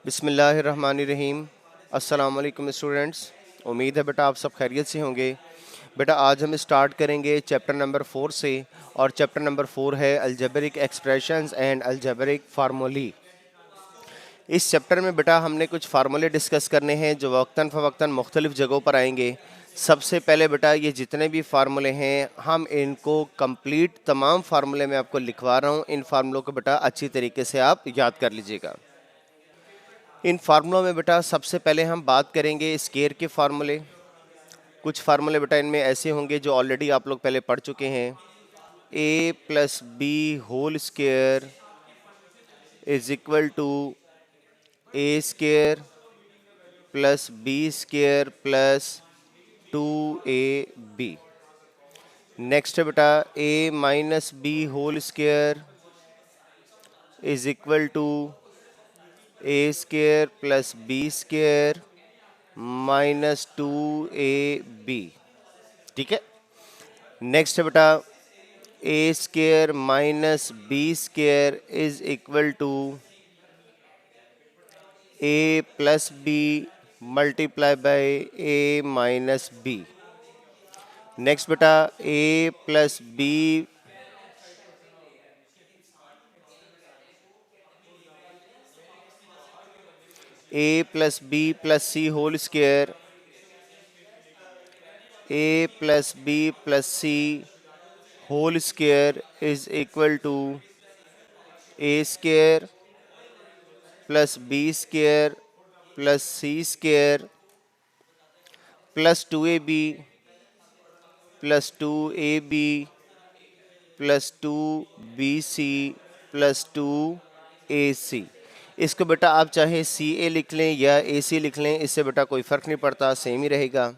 बिस्मिल्लाहिर्रहमानिर्रहीम। अस्सलाम वालेकुम स्टूडेंट्स। उम्मीद है बेटा आप सब खैरियत से होंगे। बेटा आज हम स्टार्ट करेंगे चैप्टर नंबर 4 से, और चैप्टर नंबर 4 है अलजेब्रिक एक्सप्रेशंस एंड अलजेब्रिक फार्मूली। इस चैप्टर में बेटा हमने कुछ फार्मूले डिस्कस करने हैं जो वक्तन फ़वक्तन मुख्तलिफ़ जगहों पर आएंगे। सबसे पहले बेटा ये जितने भी फार्मूले हैं हम इनको कंप्लीट तमाम फार्मूले मैं आपको लिखवा रहा हूँ। इन फार्मूलों को बेटा अच्छी तरीके से आप याद कर लीजिएगा। इन फार्मूलों में बेटा सबसे पहले हम बात करेंगे स्केयर के फार्मूले। कुछ फार्मूले बेटा इनमें ऐसे होंगे जो ऑलरेडी आप लोग पहले पढ़ चुके हैं। a plus B whole square is equal to a square plus B square plus 2ab। Next है बेटा a minus B whole square is equal to a square plus B square minus 2ab। ठीक है। Next है बेटा a square minus B square is equal to a plus B multiply by a minus B. Next बेटा a plus B a plus B plus C whole square a plus B plus C whole square is equal to a square plus B square plus C square plus 2ab plus 2ab plus 2bc plus 2ac। इसको बेटा आप चाहे ca लिख लें या ac लिख लें, इससे बेटा कोई फ़र्क नहीं पड़ता, सेम ही रहेगा।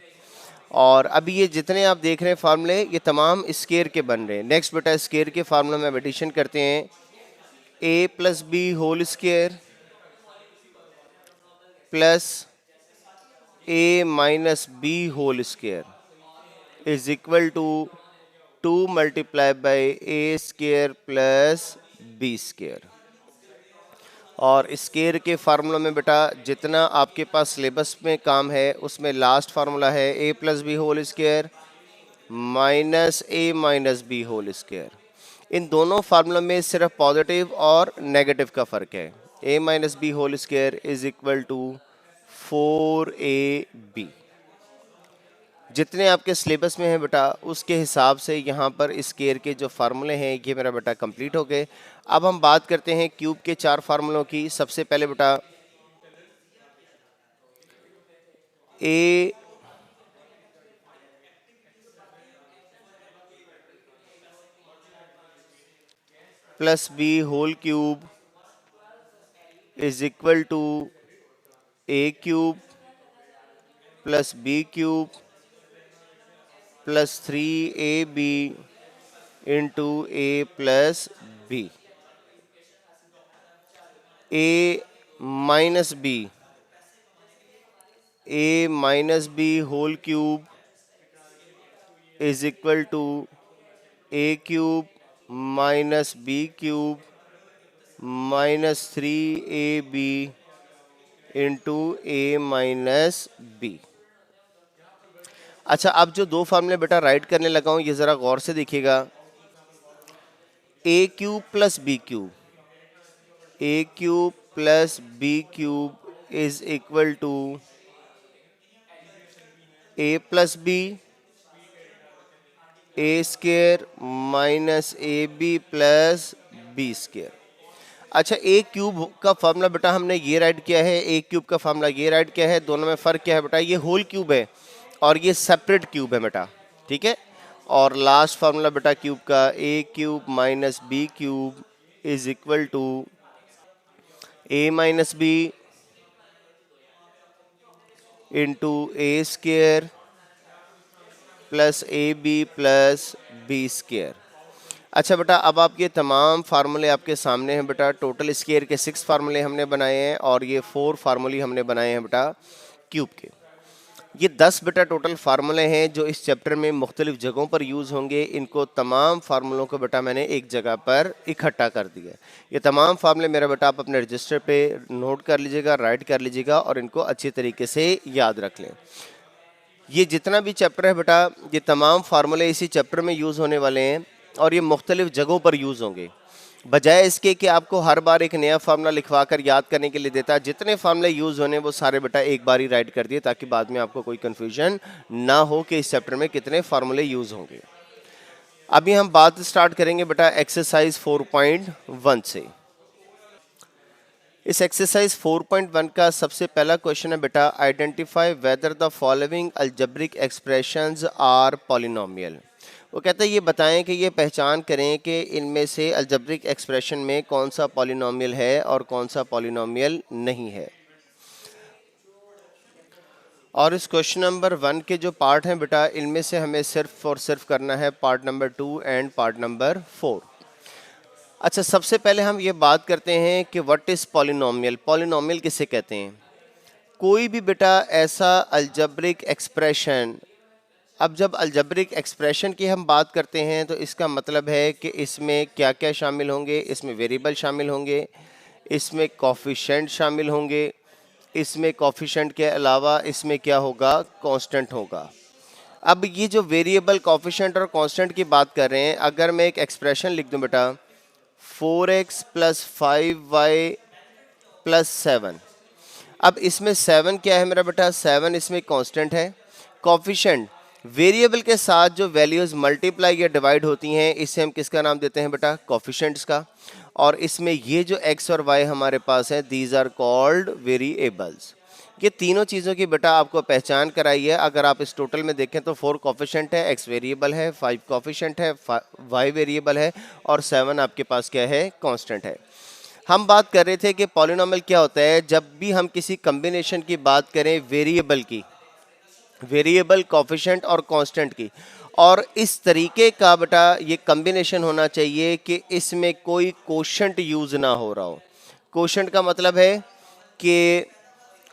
और अभी ये जितने आप देख रहे हैं फार्मूले ये तमाम स्केयर के बन रहे हैं। नेक्स्ट बेटा स्केयर के फार्मूले में अब एडिशन करते हैं। a plus B whole square plus a minus B whole square is equal to 2 multiply by a square plus b square. और स्केयर के फार्मूला में बेटा जितना आपके पास सिलेबस में काम है उसमें लास्ट फार्मूला है a plus B whole square minus a minus B whole square. इन दोनों फार्मूला में सिर्फ पॉजिटिव और नेगेटिव का फ़र्क है। a minus B whole square is equal to 4ab। जितने आपके सिलेबस में है बेटा उसके हिसाब से यहाँ पर स्केयर के जो फार्मूले हैं ये मेरा बेटा कंप्लीट हो गए। अब हम बात करते हैं क्यूब के 4 फार्मूलों की। सबसे पहले बेटा a plus B whole cube is equal to a cube plus b cube plus 3ab into a plus B. a minus B whole cube is equal to a cube minus b cube minus 3ab into a minus b. अच्छा, अब जो दो फार्मूले बेटा right करने लगा हूँ ये ज़रा गौर से देखिएगा। a cube plus b cube, a cube plus b cube is equal to a plus B a square minus a b plus B square. अच्छा, a क्यूब का फार्मूला बेटा हमने ये राइट किया है, a क्यूब का फार्मूला ये write किया है। दोनों में फ़र्क क्या है बेटा, ये होल क्यूब है और ये सेपरेट क्यूब है बेटा। ठीक है। और लास्ट फार्मूला बेटा क्यूब का a cube minus b cube is equal to a minus b into a square plus a b plus B square. अच्छा बेटा, अब आपके तमाम फार्मूले आपके सामने हैं बेटा। टोटल स्केयर के 6 फार्मूले हमने बनाए हैं और ये 4 फार्मूले हमने बनाए हैं बेटा क्यूब के। ये 10 बेटा टोटल फार्मूले हैं जो इस चैप्टर में मुख्तलिफ जगहों पर यूज़ होंगे। इनको तमाम फार्मूलों को बेटा मैंने एक जगह पर इकट्ठा कर दिया। ये तमाम फार्मूले मेरा बेटा आप अपने रजिस्टर पे नोट कर लीजिएगा, राइट कर लीजिएगा और इनको अच्छी तरीके से याद रख लें। ये जितना भी चैप्टर है बेटा, ये तमाम फार्मूले इसी चैप्टर में यूज़ होने वाले हैं और ये मुख्तलिफ जगहों पर यूज़ होंगे। बजाय इसके कि आपको हर बार एक नया फार्मूला लिखवा कर याद करने के लिए देता है, जितने फार्मूले यूज़ होने वो सारे बेटा एक बार ही राइट कर दिए ताकि बाद में आपको कोई कन्फ्यूजन ना हो कि इस चैप्टर में कितने फार्मूले यूज़ होंगे। अभी हम बात स्टार्ट करेंगे बेटा एक्सरसाइज 4.1 से। इस एक्सरसाइज 4.1 का सबसे पहला क्वेश्चन है बेटा, identify whether the following algebraic expressions are polynomial. वो कहता है ये बताएं कि ये पहचान करें कि इनमें से अलजेब्रिक एक्सप्रेशन में कौन सा पॉलिनोमियल है और कौन सा पॉलिनोमियल नहीं है। और इस क्वेश्चन नंबर 1 के जो पार्ट हैं बेटा, इनमें से हमें सिर्फ और सिर्फ करना है part number 2 and part number 4। अच्छा, सबसे पहले हम ये बात करते हैं कि व्हाट इज़ पॉलिनोमियल। पॉलिनोमियल किसे कहते हैं? कोई भी बेटा ऐसा अलजेब्रिक एक्सप्रेशन, अब जब अलजेब्रिक एक्सप्रेशन की हम बात करते हैं तो इसका मतलब है कि इसमें क्या क्या शामिल होंगे। इसमें वेरिएबल शामिल होंगे, इसमें कोफिशिएंट शामिल होंगे, इसमें कोफिशिएंट के अलावा इसमें क्या होगा, कांस्टेंट होगा। अब ये जो वेरिएबल, कोफिशिएंट और कांस्टेंट की बात कर रहे हैं, अगर मैं एक एक्सप्रेशन लिख दूं बेटा 4x + 5y + 7, अब इसमें 7 क्या है मेरा बेटा, 7 इसमें कांस्टेंट है। कोफिशिएंट वेरिएबल के साथ जो वैल्यूज़ मल्टीप्लाई या डिवाइड होती हैं, इसे हम किसका नाम देते हैं बेटा, कोफिशिएंट्स का। और इसमें ये जो x और y हमारे पास है, दीज आर कॉल्ड वेरिएबल्स। ये तीनों चीज़ों की बेटा आपको पहचान कराई है। अगर आप इस टोटल में देखें तो 4 कोफिशिएंट है, x वेरिएबल है, 5 कोफिशिएंट है, y वेरिएबल है और 7 आपके पास क्या है, कांस्टेंट है। हम बात कर रहे थे कि पॉलिनोमियल क्या होता है। जब भी हम किसी कम्बिनेशन की बात करें वेरिएबल की, वेरिएबल, कोफिशिएंट और कांस्टेंट की, और इस तरीके का बेटा ये कम्बिनेशन होना चाहिए कि इसमें कोई कोशेंट यूज़ ना हो रहा हो। कोशेंट का मतलब है कि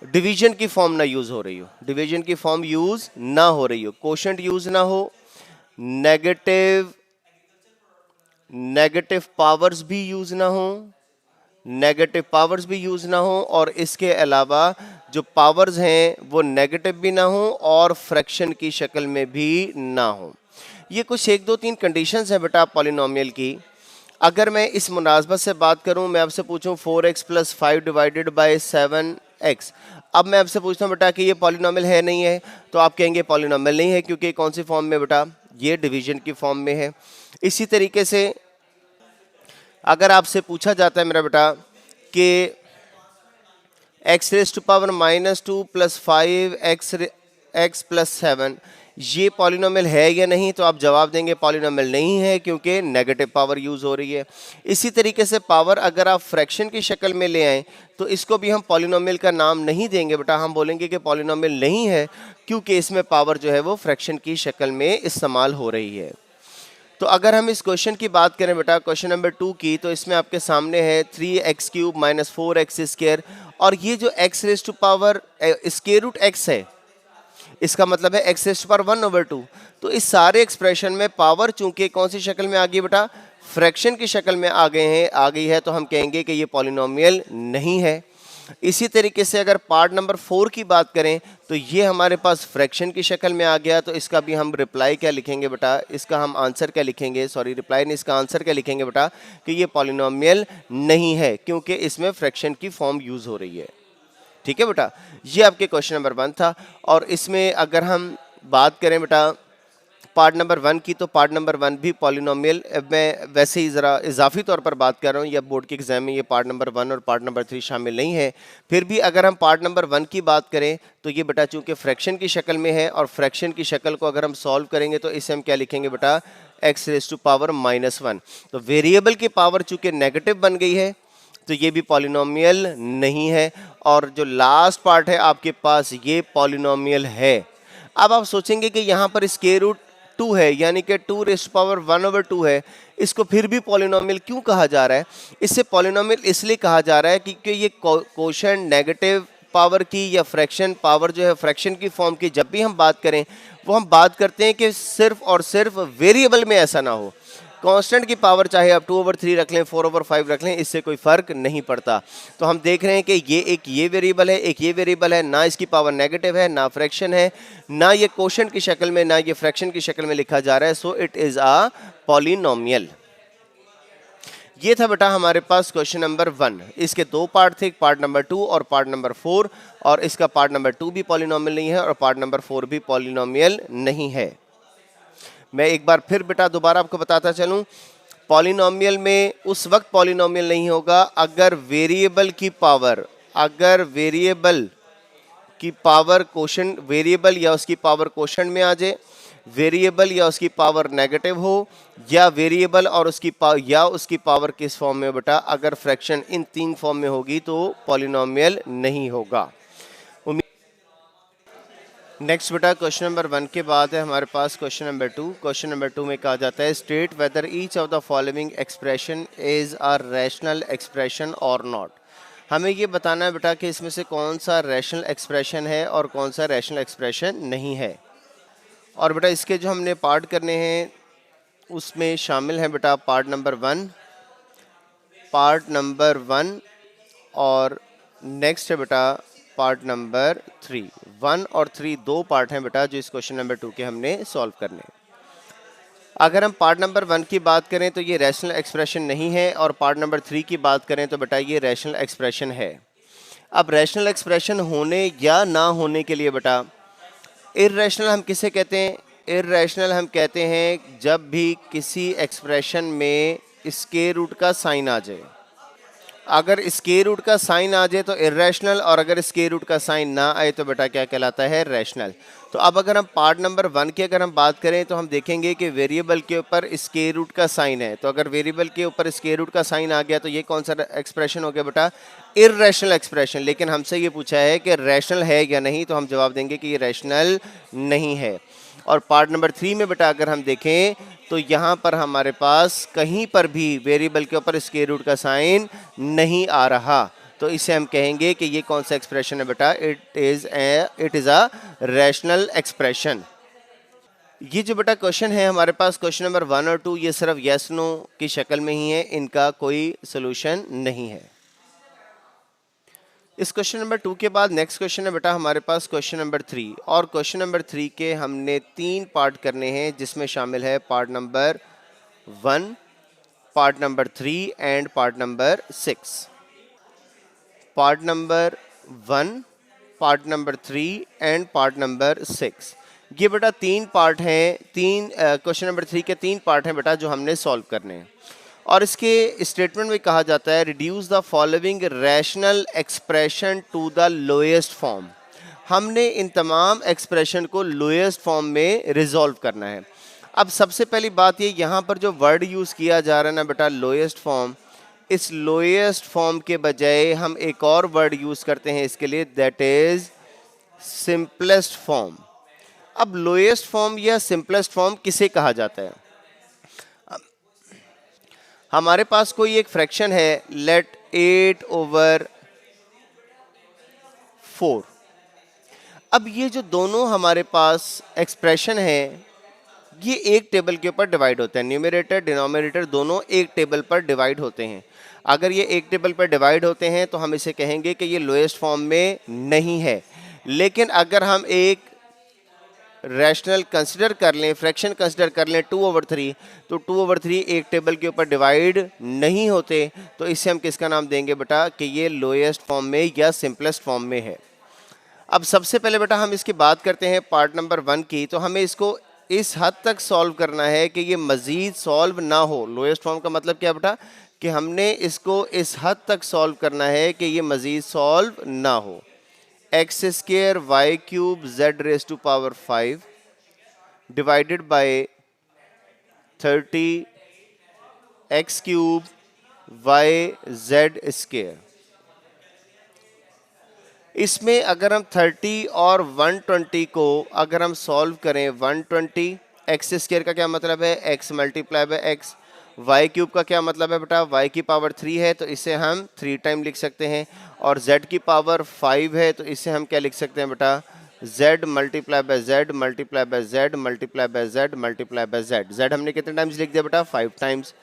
डिवीजन की फॉर्म ना यूज़ हो रही हो, डिवीजन की फॉर्म यूज़ ना हो रही हो, कोशेंट यूज़ ना हो, नेगेटिव पावर्स भी यूज़ ना हो, नेगेटिव पावर्स भी यूज़ ना हो, और इसके अलावा जो पावर्स हैं वो नेगेटिव भी ना हो और फ्रैक्शन की शक्ल में भी ना हो। ये कुछ 1 2 3 कंडीशंस हैं बेटा पॉलिनोमियल की। अगर मैं इस मुनासबत से बात करूं, मैं आपसे पूछूं 4x + 5 डिवाइडेड बाय 7x, अब मैं आपसे पूछता हूं बेटा कि ये पॉलिनोमियल है नहीं है, तो आप कहेंगे पॉलिनोमियल नहीं है क्योंकि कौन सी फॉर्म में बेटा, ये डिवीजन की फॉर्म में है। इसी तरीके से अगर आपसे पूछा जाता है मेरा बेटा कि x⁻² + 5x + 7 ये पॉलिनोमियल है या नहीं, तो आप जवाब देंगे पॉलिनोमियल नहीं है क्योंकि नेगेटिव पावर यूज़ हो रही है। इसी तरीके से पावर अगर आप फ्रैक्शन की शक्ल में ले आएँ तो इसको भी हम पॉलिनोमियल का नाम नहीं देंगे बेटा, हम बोलेंगे कि पॉलिनोमियल नहीं है क्योंकि इसमें पावर जो है वो फ्रैक्शन की शक्ल में इस्तेमाल हो रही है। तो अगर हम इस क्वेश्चन की बात करें बेटा, क्वेश्चन नंबर 2 की, तो इसमें आपके सामने है 3x³ - 4x², और ये जो x⁻² है, इसका मतलब है x⁻1/2। तो इस सारे एक्सप्रेशन में पावर चूंकि कौन सी शक्ल में आ गई बेटा, फ्रैक्शन की शक्ल में आ गई है, तो हम कहेंगे कि ये पॉलिनोमियल नहीं है। इसी तरीके से अगर पार्ट नंबर 4 की बात करें तो ये हमारे पास फ्रैक्शन की शक्ल में आ गया, तो इसका भी हम रिप्लाई क्या लिखेंगे बेटा, इसका हम आंसर क्या लिखेंगे, सॉरी रिप्लाई नहीं, इसका आंसर क्या लिखेंगे बेटा कि ये पॉलिनोमियल नहीं है क्योंकि इसमें फ्रैक्शन की फॉर्म यूज़ हो रही है। ठीक है बेटा, ये आपके क्वेश्चन नंबर 1 था। और इसमें अगर हम बात करें बेटा पार्ट नंबर 1 की, तो पार्ट नंबर 1 भी पॉलिनोमियल, मैं वैसे ही ज़रा इजाफी तौर पर बात कर रहा हूँ, या बोर्ड के एग्जाम में ये पार्ट नंबर 1 और पार्ट नंबर 3 शामिल नहीं है। फिर भी अगर हम पार्ट नंबर 1 की बात करें तो ये बेटा चूँकि फ्रैक्शन की शक्ल में है, और फ्रैक्शन की शक्ल को अगर हम सॉल्व करेंगे तो इसे हम क्या लिखेंगे बेटा, x⁻⁻1। तो वेरिएबल की पावर चूँकि नेगेटिव बन गई है तो ये भी पॉलिनोमियल नहीं है। और जो लास्ट पार्ट है आपके पास, ये पॉलिनोमियल है। अब आप सोचेंगे कि यहाँ पर √2 है, यानी कि 2⁻1/2 है, इसको फिर भी पॉलिनोमियल क्यों कहा जा रहा है? इससे पॉलिनोमियल इसलिए कहा जा रहा है क्योंकि ये कोशेंट नेगेटिव पावर की या फ्रैक्शन पावर जो है फ्रैक्शन की फॉर्म की जब भी हम बात करें, वो हम बात करते हैं कि सिर्फ और सिर्फ वेरिएबल में ऐसा ना हो। कांस्टेंट की पावर चाहे आप 2/3 रख लें, 4/5 रख लें, इससे कोई फर्क नहीं पड़ता। तो हम देख रहे हैं कि ये वेरिएबल है, एक ये वेरिएबल है, ना इसकी पावर नेगेटिव है, ना फ्रैक्शन है, ना ये कोशेंट की शक्ल में, ना ये फ्रैक्शन की शक्ल में लिखा जा रहा है। So it is a polynomial. ये था बेटा हमारे पास क्वेश्चन नंबर 1। इसके दो पार्ट थे, पार्ट नंबर 2 और पार्ट नंबर 4, और इसका पार्ट नंबर 2 भी पॉलिनोमियल नहीं है और पार्ट नंबर 4 भी पॉलिनोमियल नहीं है। मैं एक बार फिर बेटा दोबारा आपको बताता चलूं, पॉलिनोमियल में उस वक्त पॉलिनोमियल नहीं होगा अगर वेरिएबल की पावर कोशेंट, वेरिएबल या उसकी पावर कोशेंट में आ जाए, वेरिएबल या उसकी पावर नेगेटिव हो, या वेरिएबल और उसकी पावर किस फॉर्म में बेटा, अगर फ्रैक्शन इन 3 फॉर्म में होगी तो पॉलिनोमियल नहीं होगा। नेक्स्ट बेटा क्वेश्चन नंबर 1 के बाद है हमारे पास क्वेश्चन नंबर 2। क्वेश्चन नंबर 2 में कहा जाता है state whether each of the following expression is a rational expression और नॉट। हमें ये बताना है बेटा कि इसमें से कौन सा रैशनल एक्सप्रेशन है और कौन सा रैशनल एक्सप्रेशन नहीं है। और बेटा इसके जो हमने पार्ट करने हैं उसमें शामिल है बेटा पार्ट नंबर 1 और नेक्स्ट है बेटा पार्ट नंबर 3। 1 और 3 दो पार्ट हैं बेटा जो इस क्वेश्चन नंबर 2 के हमने सॉल्व करने हैं। अगर हम पार्ट नंबर 1 की बात करें तो ये रैशनल एक्सप्रेशन नहीं है, और पार्ट नंबर 3 की बात करें तो बेटा ये रैशनल एक्सप्रेशन है। अब रैशनल एक्सप्रेशन होने या ना होने के लिए बेटा इर्रेशनल हम किसे कहते हैं? इर्रेशनल हम कहते हैं जब भी किसी एक्सप्रेशन में स्क्वायर रूट का साइन आ जाए। अगर स्क्वायर रूट का साइन आ जाए तो इर्रेशनल, और अगर स्क्वायर रूट का साइन ना आए तो बेटा क्या कहलाता है? रैशनल। तो अब अगर हम पार्ट नंबर 1 की अगर हम बात करें तो हम देखेंगे कि वेरिएबल के ऊपर स्क्वायर रूट का साइन है, तो अगर वेरिएबल के ऊपर स्क्वायर रूट का साइन आ गया तो ये कौन सा एक्सप्रेशन हो गया बेटा? Irrational expression. लेकिन हमसे ये पूछा है कि रैशनल है या नहीं, तो हम जवाब देंगे कि ये रैशनल नहीं है। और पार्ट नंबर 3 में बेटा अगर हम देखें तो यहाँ पर हमारे पास कहीं पर भी वेरिएबल के ऊपर स्क्वायर रूट का साइन नहीं आ रहा, तो इसे हम कहेंगे कि ये कौन सा एक्सप्रेशन है बेटा? It is a rational expression. ये जो बेटा क्वेश्चन है हमारे पास क्वेश्चन नंबर 1 और 2 ये सिर्फ यस नो की शक्ल में ही है, इनका कोई सोल्यूशन नहीं है। इस क्वेश्चन नंबर 2 के बाद नेक्स्ट क्वेश्चन है बेटा हमारे पास क्वेश्चन नंबर 3, और क्वेश्चन नंबर 3 के हमने 3 पार्ट करने हैं जिसमें शामिल है part number 1, part number 3 and part number 6। Part number 1, part number 3 and part number 6, ये बेटा 3 पार्ट हैं, क्वेश्चन नंबर 3 के 3 पार्ट हैं बेटा जो हमने सॉल्व करने हैं। और इसके स्टेटमेंट में कहा जाता है reduce the following rational expression to the lowest form. हमने इन तमाम एक्सप्रेशन को लोएस्ट फॉर्म में रिजॉल्व करना है। अब सबसे पहली बात ये, यहाँ पर जो वर्ड यूज़ किया जा रहा है ना बेटा लोएस्ट फॉर्म, इस लोएस्ट फॉर्म के बजाय हम एक और वर्ड यूज़ करते हैं इसके लिए, दैट इज सिंपलेस्ट फॉर्म। अब लोएस्ट फॉर्म या सिंपलेस्ट फॉर्म किसे कहा जाता है? हमारे पास कोई एक फ्रैक्शन है, लेट 8/4। अब ये जो दोनों हमारे पास एक्सप्रेशन है ये एक टेबल के ऊपर डिवाइड होते हैं, न्यूमरेटर डिनोमिनेटर दोनों एक टेबल पर डिवाइड होते हैं। अगर ये एक टेबल पर डिवाइड होते हैं तो हम इसे कहेंगे कि ये लोएस्ट फॉर्म में नहीं है। लेकिन अगर हम एक रैशनल कंसिडर कर लें, फ्रैक्शन कंसिडर कर लें 2/3, तो 2/3 एक टेबल के ऊपर डिवाइड नहीं होते, तो इससे हम किसका नाम देंगे बेटा कि ये लोएस्ट फॉर्म में या सिंपलेस्ट फॉर्म में है। अब सबसे पहले बेटा हम इसकी बात करते हैं पार्ट नंबर 1 की, तो हमें इसको इस हद तक सॉल्व करना है कि ये मज़ीद सॉल्व ना हो। लोएस्ट फॉर्म का मतलब क्या बेटा कि हमने इसको इस हद तक सॉल्व करना है कि ये मज़ीद सॉल्व ना हो। x² y³ z⁵ divided by 30 x³ yz²। इसमें अगर हम 30 और 120 को अगर हम सॉल्व करें, 120 x² का क्या मतलब है? x × x, वाई क्यूब का क्या मतलब है बेटा, वाई की पावर 3 है तो इसे हम 3 टाइम लिख सकते हैं, और जेड की पावर 5 है तो इसे हम क्या लिख सकते हैं बेटा, z multiply by Z multiply by Z multiply by Z multiply by Z. Z हमने कितने टाइम्स लिख दिया बेटा, 5 टाइम्स।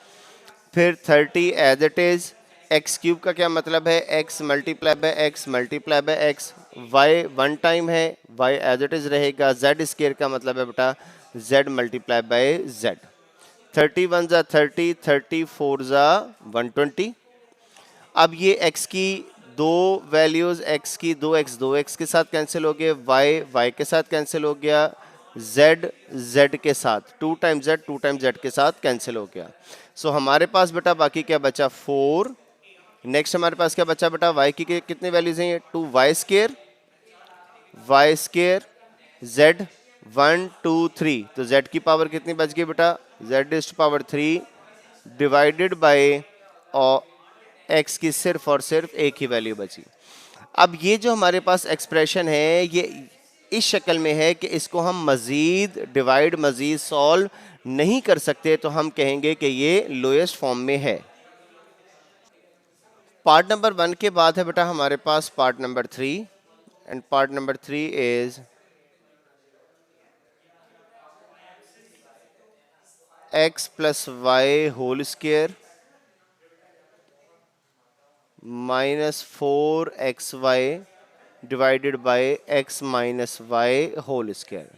फिर 30 as it is. X cube का क्या मतलब है, x multiply by x multiply by x. Y 1 time है, वाई एज इट इज रहेगा। जेड स्केयर का मतलब है बेटा z multiply by z. 30 one ज़ा 30, 30 फोर ज़ा 120। अब ये x की दो वैल्यूज, x की 2x के साथ कैंसिल हो गए, y के साथ कैंसिल हो गया, z के साथ 2 टाइम्स z के साथ कैंसिल हो गया। सो हमारे पास बेटा बाकी क्या बचा, 4। नेक्स्ट हमारे पास क्या बचा बेटा, y की कितनी वैल्यूज हैं, 2y स्केयर z 1 2 3। तो z की पावर कितनी बच गई बेटा, z is to power 3 divided by x की सिर्फ और सिर्फ एक ही वैल्यू बची। अब ये जो हमारे पास एक्सप्रेशन है ये इस शक्ल में है कि इसको हम मजीद डिवाइड मजीद सॉल्व नहीं कर सकते, तो हम कहेंगे कि ये लोएस्ट फॉर्म में है। पार्ट नंबर 1 के बाद है बेटा हमारे पास part number 3, and part number 3 is x plus Y whole square minus 4xy divided by x minus Y whole square.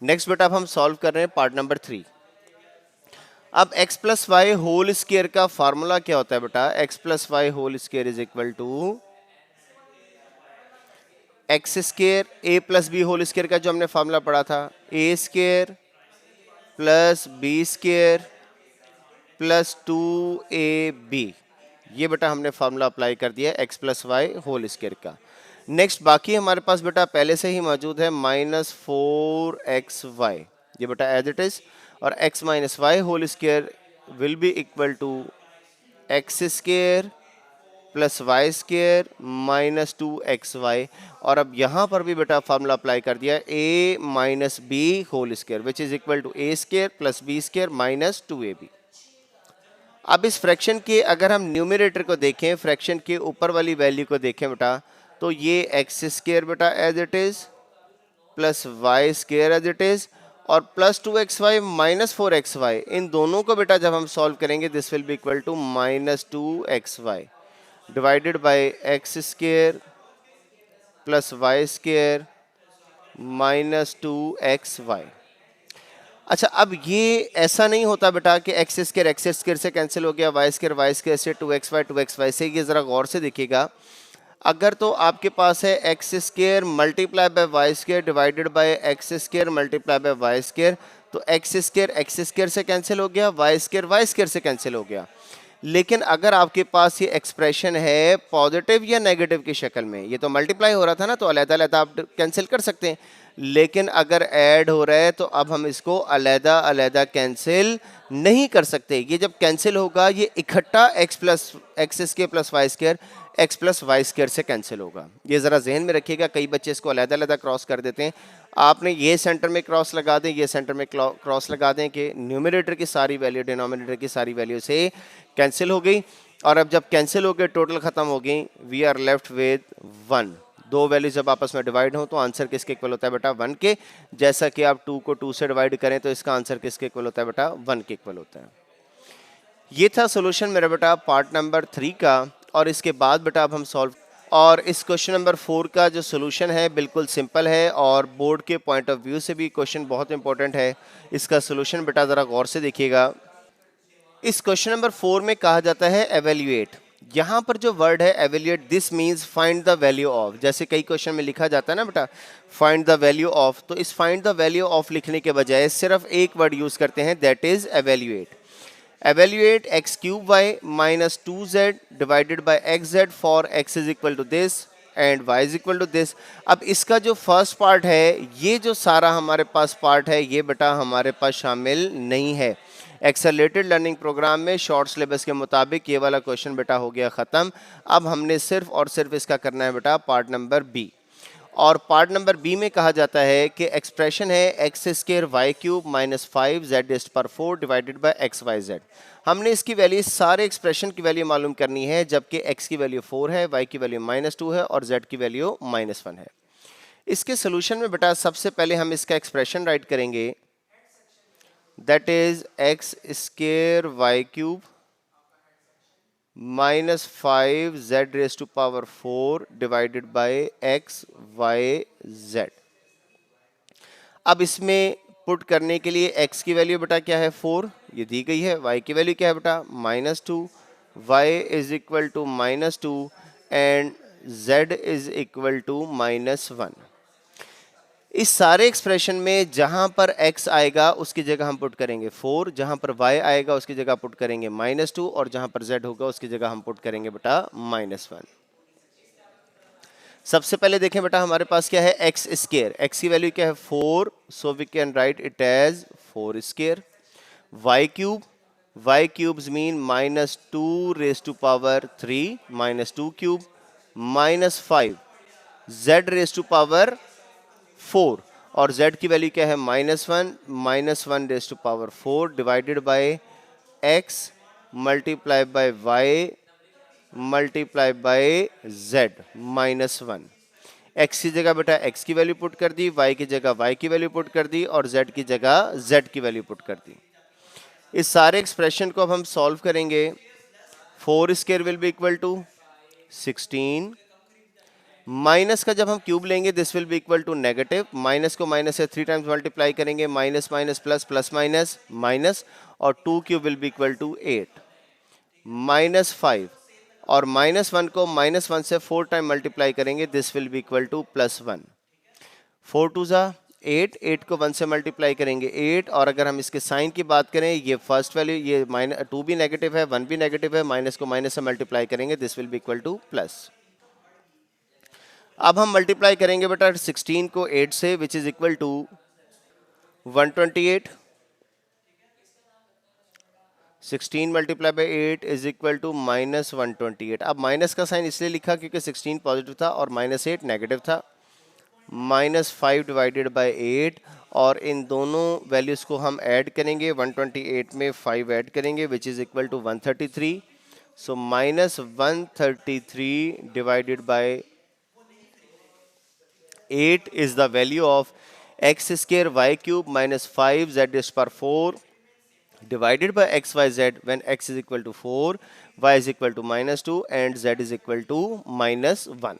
Next बेटा अब हम सॉल्व कर रहे हैं पार्ट नंबर 3। अब x plus Y whole square का फार्मूला क्या होता है बेटा, x plus Y whole square is equal to x square A plus B whole square का जो हमने फार्मूला पढ़ा था, A square plus B square plus 2ab। ये बेटा हमने फार्मूला अप्लाई कर दिया X plus Y whole square का। नेक्स्ट बाकी हमारे पास बेटा पहले से ही मौजूद है -4xy, ये बेटा एज इट इज, और x minus Y whole square will be equal to x square plus y square minus 2xy। और अब यहाँ पर भी बेटा फार्मूला अप्लाई कर दिया a minus B whole square which is equal to a square plus B square minus 2ab। अब इस फ्रैक्शन के अगर हम न्यूमरेटर को देखें, फ्रैक्शन के ऊपर वाली वैल्यू को देखें बेटा, तो ये एक्स स्क्वायर बेटा as it is plus y square as it is और प्लस 2xy माइनस 4xy, इन दोनों को बेटा जब हम सॉल्व करेंगे this will be equal to minus 2xy divided by x square plus y square minus 2xy। अच्छा अब ये ऐसा नहीं होता बेटा कि एक्स स्क्वायर से कैंसिल हो गया, वाई स्क्वायर से 2xy से, ये ज़रा गौर से देखिएगा। अगर तो आपके पास है x square multiply by y square divided by x square multiply by y square, तो एक्स स्क्वायर से कैंसिल हो गया, वाई स्क्वायर से कैंसिल हो गया। लेकिन अगर आपके पास ये एक्सप्रेशन है पॉजिटिव या नेगेटिव की शक्ल में, ये तो मल्टीप्लाई हो रहा था ना, तो अलग-अलग आप कैंसिल कर सकते हैं, लेकिन अगर ऐड हो रहा है तो अब हम इसको अलग-अलग कैंसिल नहीं कर सकते। ये जब कैंसिल होगा ये इकट्ठा x square plus y square x plus y square से कैंसिल होगा। ये ज़रा जहन में रखिएगा, कई बच्चे इसको अलग-अलग क्रॉस कर देते हैं। आपने ये सेंटर में क्रॉस लगा दें, ये सेंटर में क्रॉस लगा दें कि न्यूमरेटर की सारी वैल्यू डिनोमिनेटर की सारी वैल्यू से कैंसिल हो गई, और अब जब कैंसिल हो गए टोटल ख़त्म हो गई, वी आर लेफ्ट विद 1। दो वैल्यू जब आपस में डिवाइड हो तो आंसर किसके इक्वल होता है बेटा, 1 के। जैसा कि आप 2 को 2 से डिवाइड करें तो इसका आंसर किसके इक्वल होता है बेटा, 1 के इक्वल होता है। ये था सोल्यूशन मेरा बेटा पार्ट नंबर 3 का, और इसके बाद बेटा अब हम सॉल्व, और इस क्वेश्चन नंबर 4 का जो सोल्यूशन है बिल्कुल सिंपल है, और बोर्ड के पॉइंट ऑफ व्यू से भी क्वेश्चन बहुत इंपॉर्टेंट है। इसका सोल्यूशन बेटा ज़रा गौर से देखिएगा। इस क्वेश्चन नंबर 4 में कहा जाता है एवेल्युएट। यहाँ पर जो वर्ड है evaluate, this means find the value of. जैसे कई क्वेश्चन में लिखा जाता है ना बेटा फाइंड द वैल्यू ऑफ, तो इस फाइंड द वैल्यू ऑफ लिखने के बजाय सिर्फ एक वर्ड यूज करते हैं, that is evaluate. Evaluate x cube y minus 2z divided by x z for x is equal to this and y is equal to this. अब इसका जो फर्स्ट पार्ट है, ये जो सारा हमारे पास पार्ट है, ये बेटा हमारे पास शामिल नहीं है। एक्सेलरेटेड लर्निंग प्रोग्राम में शॉर्ट सिलेबस के मुताबिक ये वाला क्वेश्चन बेटा हो गया ख़त्म। अब हमने सिर्फ और सिर्फ इसका करना है बेटा पार्ट नंबर बी, और पार्ट नंबर बी में कहा जाता है कि एक्सप्रेशन है x square y cube minus 5 z raised power 4 divided by x y z. हमने इसकी वैल्यू, सारे एक्सप्रेशन की वैल्यू मालूम करनी है, जबकि एक्स की वैल्यू 4 है, वाई की वैल्यू -2 है और जेड की वैल्यू -1 है। इसके सोल्यूशन में बेटा सबसे पहले हम इसका एक्सप्रेशन राइट करेंगे, that is x square y cube -5 z raised to power 4 divided by x y z. अब इसमें पुट करने के लिए x की वैल्यू बेटा क्या है 4, ये दी गई है। y की वैल्यू क्या है बेटा -2, y is equal to -2 and z is equal to -1। इस सारे एक्सप्रेशन में जहां पर x आएगा उसकी जगह हम पुट करेंगे 4, जहां पर y आएगा उसकी जगह पुट करेंगे -2 और जहां पर z होगा उसकी जगह हम पुट करेंगे बेटा -1। सबसे पहले देखें बेटा हमारे पास क्या है एक्स स्क्वायर, एक्स की वैल्यू क्या है 4, so we can write it as 4 square. Y cube, y cubes mean -2 raise to power 3 -2 cube -5 z raise to power 4 और z की वैल्यू क्या है -1 raise to power 4 divided by x multiply by y multiply by z -1। x की जगह बेटा x की value put कर दी, y की जगह y की वैल्यू पुट कर दी और z की जगह z की वैल्यू पुट कर दी। इस सारे एक्सप्रेशन को अब हम सॉल्व करेंगे। 4 square will be equal to 16, minus का जब हम क्यूब लेंगे this will be equal to negative, minus को माइनस से 3 टाइम्स मल्टीप्लाई करेंगे, minus minus plus plus minus minus और 2 cube will be equal to 8 -5 और -1 को -1 से 4 टाइम मल्टीप्लाई करेंगे, this will be equal to +1। 4 two ज़ा 8, 8 को 1 से मल्टीप्लाई करेंगे 8 और अगर हम इसके साइन की बात करें, ये फर्स्ट वैल्यू, ये -2 भी नेगेटिव है 1 भी नेगेटिव है, माइनस को माइनस से मल्टीप्लाई करेंगे, this will be equal to plus. अब हम मल्टीप्लाई करेंगे बेटा 16 को 8 से, which is equal to 128। 16 multiply by 8 is equal to -128। अब माइनस का साइन इसलिए लिखा क्योंकि 16 पॉजिटिव था और -8 नेगेटिव था। -5 डिवाइडेड बाई 8 और इन दोनों वैल्यूज को हम ऐड करेंगे, 128 में 5 ऐड करेंगे, which is equal to 133। So -133 divided by 8 is the value of x square y cube minus 5 z raised to power 4 divided by x y z when x is equal to 4, y is equal to -2 and z is equal to -1।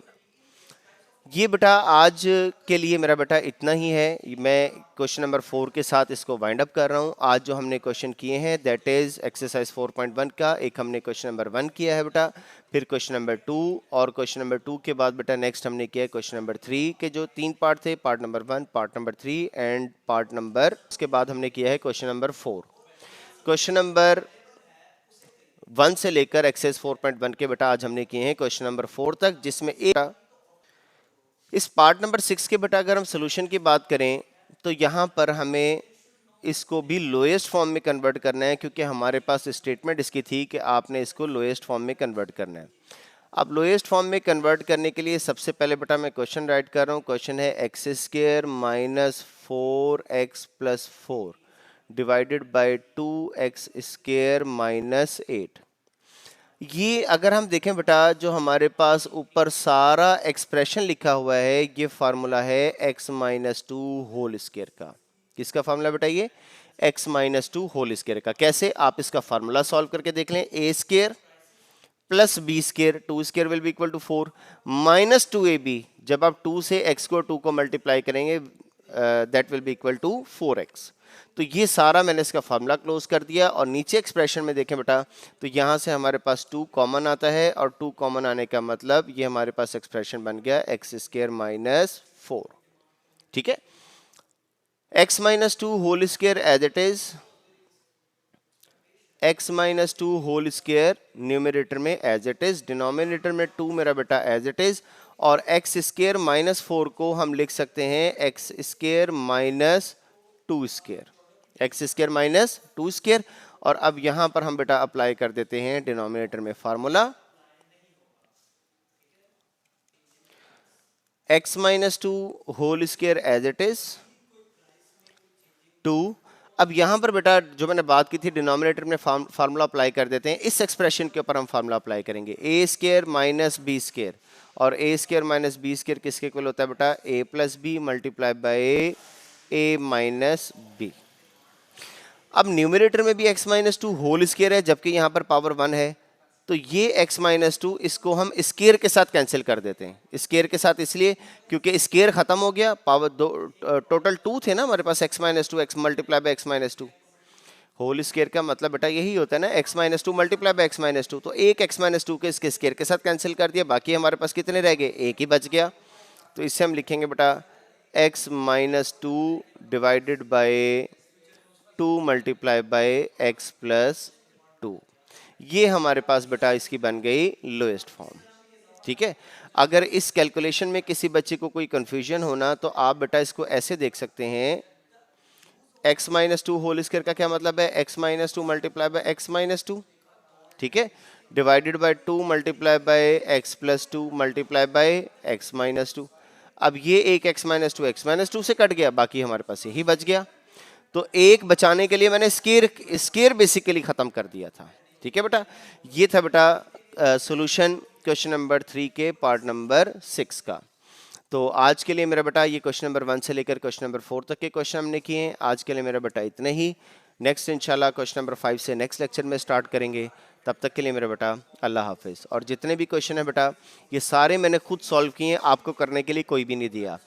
ये बेटा आज के लिए मेरा बेटा इतना ही है। मैं क्वेश्चन नंबर 4 के साथ इसको वाइंड अप कर रहा हूँ। आज जो हमने क्वेश्चन किए हैं दैट इज एक्सरसाइज 4.1 का एक हमने क्वेश्चन नंबर 1 किया है बेटा, फिर क्वेश्चन नंबर 2 और क्वेश्चन नंबर 2 के बाद बेटा नेक्स्ट हमने किया है क्वेश्चन नंबर 3 के जो 3 पार्ट थे, part number 1, part number 3 and part number, उसके बाद हमने किया है क्वेश्चन नंबर 4। क्वेश्चन नंबर 1 से लेकर एक्सरसाइज 4.1 के बेटा आज हमने किए हैं क्वेश्चन नंबर 4 तक, जिसमें एक इस पार्ट नंबर 6 के बेटा अगर हम सोल्यूशन की बात करें तो यहाँ पर हमें इसको भी लोएस्ट फॉर्म में कन्वर्ट करना है, क्योंकि हमारे पास स्टेटमेंट इसकी थी कि आपने इसको लोएस्ट फॉर्म में कन्वर्ट करना है। अब लोएस्ट फॉर्म में कन्वर्ट करने के लिए सबसे पहले बेटा मैं क्वेश्चन राइट कर रहा हूँ। क्वेश्चन है x square minus 4x plus 4 divided by 2x square minus 8। ये अगर हम देखें बेटा जो हमारे पास ऊपर सारा एक्सप्रेशन लिखा हुआ है, ये फार्मूला है x माइनस 2 होल स्क्वायर का। किसका फार्मूला बेटा ये x माइनस 2 होल स्क्वायर का। कैसे, आप इसका फार्मूला सॉल्व करके देख लें। a square plus B square, 2 square will be equal to 4 minus 2ab, जब आप 2 से x को 2 को मल्टीप्लाई करेंगे that will be equal to 4x। तो ये सारा मैंने इसका फार्मूला क्लोज कर दिया और नीचे एक्सप्रेशन में देखें बेटा तो यहाँ से हमारे पास 2 कॉमन आता है और 2 कॉमन आने का मतलब ये हमारे पास एक्सप्रेशन बन गया एक्स स्क्वायर माइनस 4। ठीक है, x minus 2 whole square as it is, x minus 2 whole square numerator में एज इट इज, डिनोमिनेटर में 2 मेरा बेटा एज इट इज, और x स्क्वायर माइनस 4 को हम लिख सकते हैं x square minus 2 square, x square minus 2 square. और अब यहां पर हम बेटा अप्लाई कर देते हैं डिनोमिनेटर में formula x minus two whole square as it is 2। अब यहाँ पर बेटा जो मैंने बात की थी डिनोमिनेटर में फार्मूला अप्लाई कर देते हैं, इस एक्सप्रेशन के ऊपर हम फार्मूला अप्लाई करेंगे, A square minus B square, और A square minus B square किसके इक्वल होता है बेटा, A plus B multiply by A minus B. अब न्यूमरेटर में भी x minus two whole square है जबकि यहाँ पर पावर 1 है, तो ये x माइनस टू इसको हम स्क्वायर के साथ कैंसिल कर देते हैं। स्क्वायर के साथ इसलिए क्योंकि स्क्वायर खत्म हो गया, पावर दो टोटल 2 थे ना हमारे पास, x minus two x multiply by x minus two, whole square का मतलब बेटा यही होता है ना, x minus two multiply by x minus two. तो एक x माइनस टू के इसके स्क्वायर के साथ कैंसिल कर दिया, बाकी हमारे पास कितने रह गए, एक ही बच गया। तो इससे हम लिखेंगे बेटा x minus two divided by 2 multiply by x plus 2। ये हमारे पास बेटा इसकी बन गई लोएस्ट फॉर्म। ठीक है, अगर इस कैलकुलेशन में किसी बच्चे को कोई कंफ्यूजन होना तो आप बेटा इसको ऐसे देख सकते हैं, x minus two whole square का क्या मतलब है, x minus two multiply by x minus two, ठीक है, divided by 2 multiply by x plus 2 multiply by x minus two. अब ये एक x माइनस टू से कट गया, बाकी हमारे पास यही बच गया। तो एक बचाने के लिए मैंने स्क्वायर बेसिकली खत्म कर दिया था। ठीक है बेटा, ये था बेटा सॉल्यूशन क्वेश्चन नंबर 3 के पार्ट नंबर 6 का। तो आज के लिए मेरा बेटा ये क्वेश्चन नंबर 1 से लेकर क्वेश्चन नंबर 4 तक के क्वेश्चन हमने किए हैं। आज के लिए मेरा बेटा इतने ही। नेक्स्ट इंशाल्लाह क्वेश्चन नंबर 5 से नेक्स्ट लेक्चर में स्टार्ट करेंगे। तब तक के लिए मेरा बेटा अल्लाह हाफिज़। और जितने भी क्वेश्चन है बेटा ये सारे मैंने खुद सॉल्व किए हैं, आपको करने के लिए कोई भी नहीं दिया।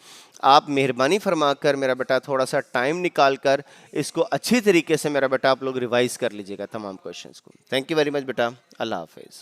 आप मेहरबानी फरमाकर मेरा बेटा थोड़ा सा टाइम निकाल कर इसको अच्छी तरीके से मेरा बेटा आप लोग रिवाइज कर लीजिएगा तमाम क्वेश्चंस को। थैंक यू वेरी मच बेटा, अल्लाह हाफिज़।